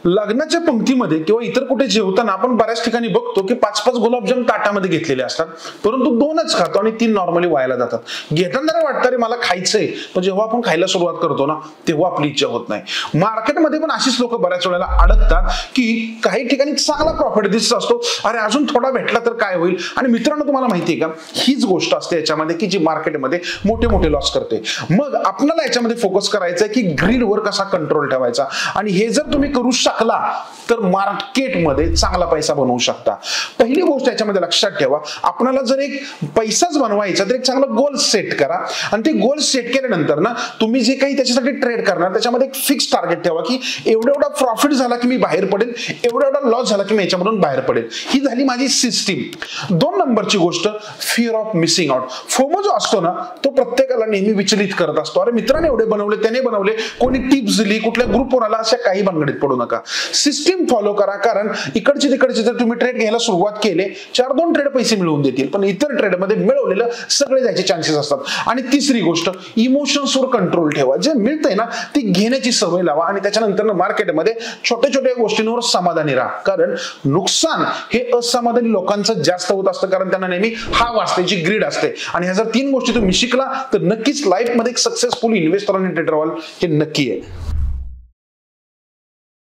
लग्नाच्या पंक्तीमध्ये किंवा इतर कुठे जेवताना आपण बऱ्याच ठिकाणी बघतो की 5-5 गुलाबजाम ताटामध्ये घेतलेले असतात, परंतु 2च खातो आणि 3 नॉर्मली वायाला जातात. घेताना वाटतं रे मला खायचंय, पण जेव्हा आपण खायला सुरुवात करतो ना तेव्हा आपली इच्छा होत नाही. मार्केटमध्ये पण अशीच लोक बऱ्याच वेळेला अडकतात की काही ठिकाणी चांगला प्रॉफिट दिसत असतो, अरे अजून थोडा भेटला तर काय होईल. आणि मित्रांनो तुम्हाला माहितीये का, हीच गोष्ट असते याच्यामध्ये की जी मार्केटमध्ये मोठे मोठे लॉस करते. मग आपल्याला याच्यामध्ये फोकस करायचा आहे की ग्रीडवर कसा कंट्रोल ठेवायचा, आणि हे जर तुम्ही करू शकला तर मार्केटमध्ये चांगला पैसा बनवू शकता. पहिली गोष्ट याच्यामध्ये लक्षात ठेवा, आपल्याला जर एक पैसाच बनवायचा तर एक चांगला गोल सेट करा, आणि ते गोल सेट केल्यानंतर ना तुम्ही जे काही त्याच्यासाठी ट्रेड करणार त्याच्यामध्ये एक फिक्स टार्गेट ठेवा की एवढा प्रॉफिट झाला की मी बाहेर पडेल, एवढा लॉस झाला की मी याच्यामधून बाहेर पडेल. ही झाली माझी सिस्टीम. 2 नंबरची गोष्ट, fear of missing out. FOMO जो असतो ना तो प्रत्येकाला नेहमी विचलित करत असतो. अरे मित्राने एवढे बनवले, त्याने बनवले, कोणी टिप्स दिली, कुठल्या ग्रुपवर आला, अशा काही भानगडीत पडू नका. सिस्टीम फॉलो करा, कारण इकडचे तिकडचे जर तुम्ही ट्रेड घ्यायला सुरुवात केले 4-2 ट्रेड पैसे मिळवून देतील, पण इतर ट्रेड मध्ये मिळवलेलं सगळे जायचे चान्सेस असतात. आणि तिसरी गोष्ट, इमोशन्सवर कंट्रोल ठेवा. जे मिळतंय ना ती घेण्याची सवय लावा, आणि त्याच्यानंतर मार्केटमध्ये छोट्या छोट्या गोष्टींवर समाधानी राहा, कारण नुकसान हे असमाधानी लोकांचं जास्त होत असतं, कारण त्यांना नेहमी हाव असते, जी ग्रीड असते. आणि ह्या जर 3 गोष्टी तुम्ही शिकला तर नक्कीच लाईफ मध्ये एक सक्सेसफुल इन्व्हेस्टर आणि ट्रेडर व्हाल, हे नक्की आहे.